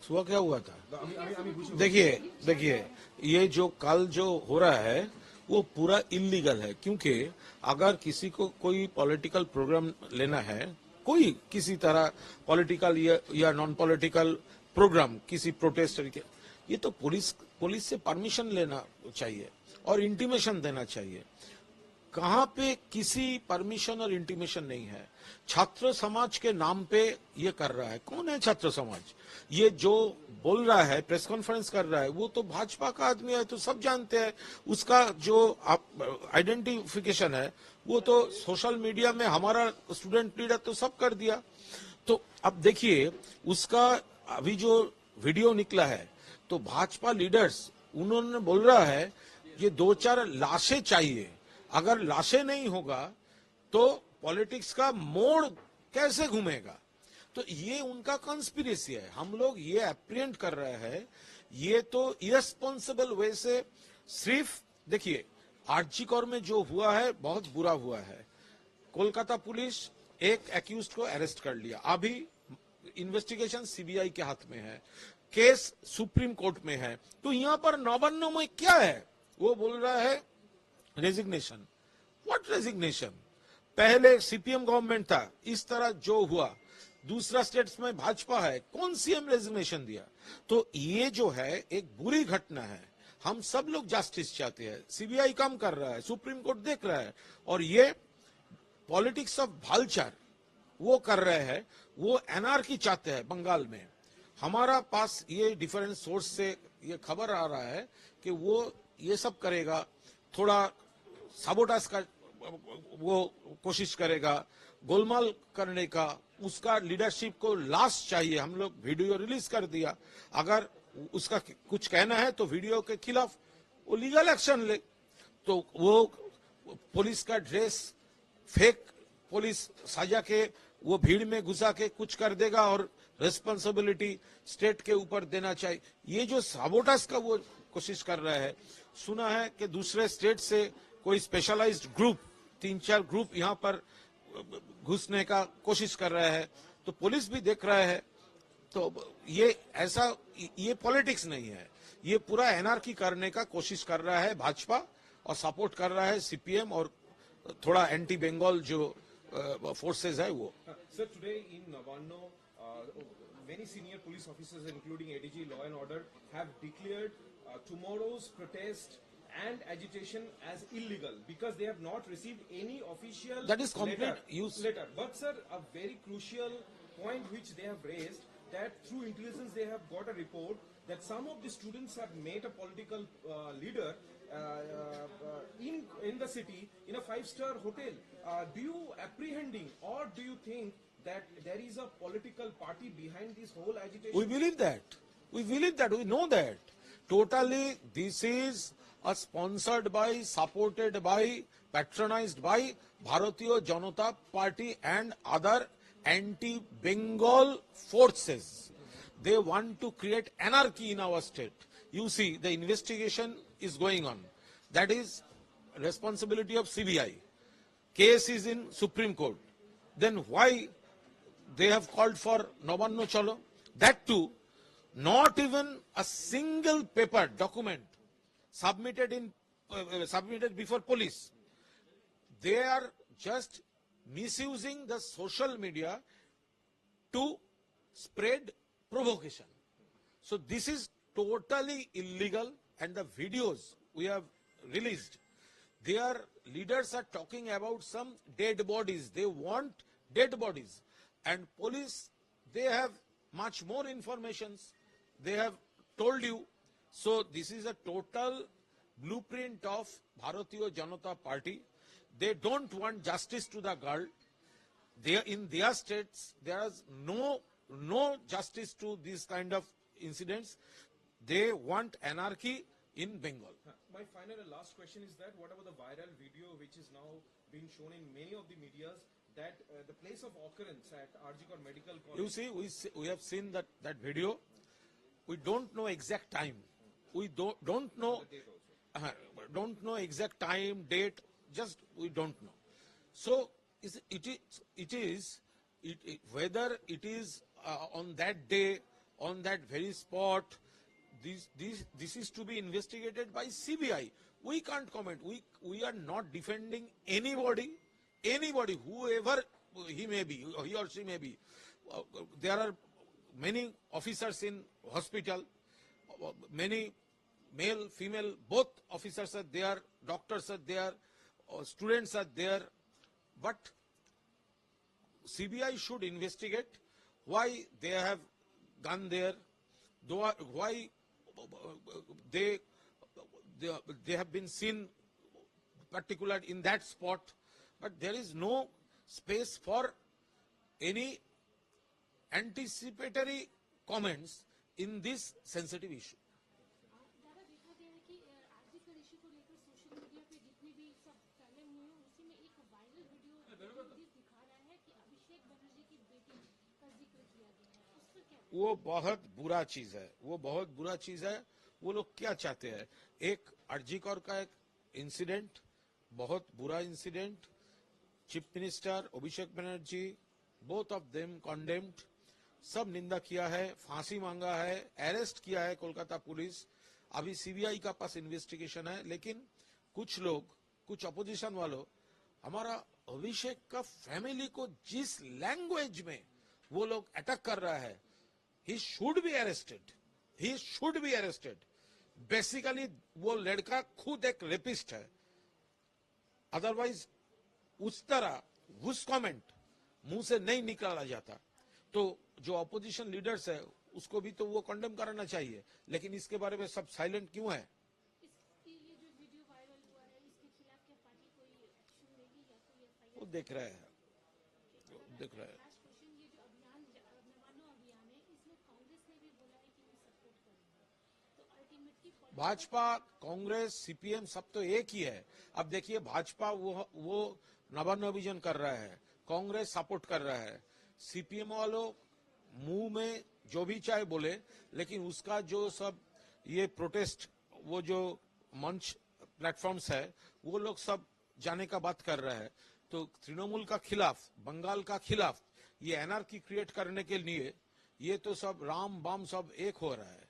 सुबह क्या हुआ था? देखिए देखिए, ये जो कल जो हो रहा है वो पूरा इलीगल है, क्योंकि अगर किसी को कोई पॉलिटिकल प्रोग्राम लेना है, कोई किसी तरह पॉलिटिकल या नॉन पॉलिटिकल प्रोग्राम, किसी प्रोटेस्ट तरीके, ये तो पुलिस से परमिशन लेना चाहिए और इंटीमेशन देना चाहिए। कहां पे किसी परमिशन और इंटीमेशन नहीं है। छात्र समाज के नाम पे ये कर रहा है। कौन है छात्र समाज? ये जो बोल रहा है, प्रेस कॉन्फ्रेंस कर रहा है, वो तो भाजपा का आदमी है, तो सब जानते हैं। उसका जो आइडेंटिफिकेशन है वो तो सोशल मीडिया में हमारा स्टूडेंट लीडर तो सब कर दिया। तो अब देखिए, उसका अभी जो वीडियो निकला है, तो भाजपा लीडर्स उन्होंने बोल रहा है ये 2-4 लाशें चाहिए। अगर लाशें नहीं होगा तो पॉलिटिक्स का मोड़ कैसे घूमेगा? तो ये उनका कॉन्स्पिरेसी है। हम लोग ये अप्रिहेंड कर रहे हैं, ये तो इरेस्पॉन्सिबल वे से। सिर्फ देखिए, आरजी कौर में जो हुआ है बहुत बुरा हुआ है। कोलकाता पुलिस एक एक्यूज्ड को अरेस्ट कर लिया, अभी इन्वेस्टिगेशन सीबीआई के हाथ में है, केस सुप्रीम कोर्ट में है। तो यहां पर नवान्न में क्या है? वो बोल रहा है रेजिग्नेशन। What resignation? पहले सीपीएम गवर्नमेंट था, इस तरह जो हुआ, दूसरा स्टेट्स में भाजपा है, कौन सीएम रेजिग्नेशन दिया? तो ये जो है एक बुरी घटना है। हम सब लोग जस्टिस चाहते हैं, सीबीआई काम कर रहा है, सुप्रीम कोर्ट देख रहा है, और ये पॉलिटिक्स ऑफ भालचार वो कर रहे हैं। वो एनआरकी चाहते हैं बंगाल में। हमारा पास ये डिफरेंट सोर्स से ये खबर आ रहा है कि वो ये सब करेगा, थोड़ा साबोटास का वो कोशिश करेगा, गोलमाल करने का। उसका लीडरशिप को लाश चाहिए। हम लोग वीडियो रिलीज कर दिया, अगर उसका कुछ कहना है तो वीडियो के खिलाफ वो लीगल एक्शन ले। तो वो पुलिस का ड्रेस फेक पुलिस साजा के वो भीड़ में घुसा के कुछ कर देगा और रिस्पॉन्सिबिलिटी स्टेट के ऊपर देना चाहिए। ये जो साबोटास का वो कोशिश कर रहा है। सुना है कि दूसरे स्टेट से कोई स्पेशलाइज्ड ग्रुप, 3-4 ग्रुप यहां पर घुसने का कोशिश कर रहा है, तो पुलिस भी देख रहा है। तो ये ऐसा, ये पॉलिटिक्स नहीं है, ये पूरा एनआरकी करने का कोशिश कर रहा है भाजपा, और सपोर्ट कर रहा है सीपीएम और थोड़ा एंटी बंगाल जो फोर्सेस है वो। Sir, today in Navanno, many senior police officers, including ADG Law and Order, have declared tomorrow's protest and agitation as illegal because they have not received any official That is complete letter. But sir, a very crucial point which they have raised, that through intelligence they have got a report that some of the students have met a political leader in the city in a 5-star hotel. Do you apprehending, or do you think that there is a political party behind this whole agitation? We believe that. We believe that. We know that. Totally, this is sponsored by, supported by, patronized by Bharatiya Janata Party and other anti-Bengal forces. They want to create anarchy in our state. You see, the investigation is going on. That is responsibility of CBI. Case is in Supreme Court. Then why they have called for Navanno Chalo? That too, not even a single paper document submitted before police. They are just misusing the social media to spread provocation. So this is totally illegal, and the videos we have released, their leaders are talking about some dead bodies. They want dead bodies, and police, they have much more informations. They have told you. So this is a total blueprint of Bharatiya Janata Party. They don't want justice to the girl. In their states, there is no justice to these kind of incidents. They want anarchy in Bengal. My final and last question is that what about the viral video which is now being shown in many of the medias, that the place of occurrence at RG Kar Medical College? You see, we have seen that video. We don't know exact time. We don't know exact time, date. Just we don't know. So whether it is on that day on that very spot. This is to be investigated by CBI. We can't comment. We are not defending anybody, whoever he may be, he or she may be. There are many officers in hospital, many male, female, both officers are there, doctors are there, students are there, but CBI should investigate why they have gone there, why they have been seen particular in that spot, but there is no space for any anticipatory comments in this sensitive issue. दादा देखा गया है कि article issue को लेकर social media पे जितने भी सब फैले हुए हैं उसी में एक वायरल वीडियो दिखा रहा है कि अभिषेक बनर्जी की बेटी का जिक्र किया गया है, उस पर क्या? वो बहुत बुरा चीज है, वो बहुत बुरा चीज है। वो लोग क्या चाहते हैं? एक अर्जीकौर का एक इंसिडेंट, बहुत बुरा incident, chief minister Abhishek Banerjee both of them condemned, सब निंदा किया है, फांसी मांगा है, अरेस्ट किया है कोलकाता पुलिस। अभी सीबीआई का पास इन्वेस्टिगेशन है, लेकिन कुछ लोग, कुछ अपोजिशन वालों हमारा अभिषेक का फैमिली को जिस लैंग्वेज में वो लोग अटैक कर रहा है, he should be arrested, he should be arrested. Basically वो लड़का खुद एक रेपिस्ट है, अदरवाइज उस तरह उस कमेंट मुंह से नहीं निकाला जाता। तो जो अपोजिशन लीडर्स है उसको भी तो वो कंडेम कराना चाहिए, लेकिन इसके बारे में सब साइलेंट क्यों है? ये जो वीडियो वायरल हुआ है इसके खिलाफ क्या पार्टी कोई एक्शन लेगी या कोई एफआईआर? वो देख रहे हैं, देख रहे हैं। लास्ट क्वेश्चन, ये जो अभियान नवानो अभियान है इसमें कांग्रेस ने भी बोला है कि वो सपोर्ट करेंगे, तो अल्टीमेटली भाजपा, कांग्रेस, सीपीएम सब तो एक ही है। अब देखिए भाजपा वो नवान्न अभियान कर रहा है, कांग्रेस सपोर्ट कर रहा है, सीपीएम वालों मुंह में जो भी चाहे बोले, लेकिन उसका जो सब ये प्रोटेस्ट, वो जो मंच प्लेटफॉर्म्स है, वो लोग सब जाने का बात कर रहा है। तो तृणमूल का खिलाफ, बंगाल का खिलाफ ये एनआरकी क्रिएट करने के लिए ये तो सब राम बाम सब एक हो रहा है।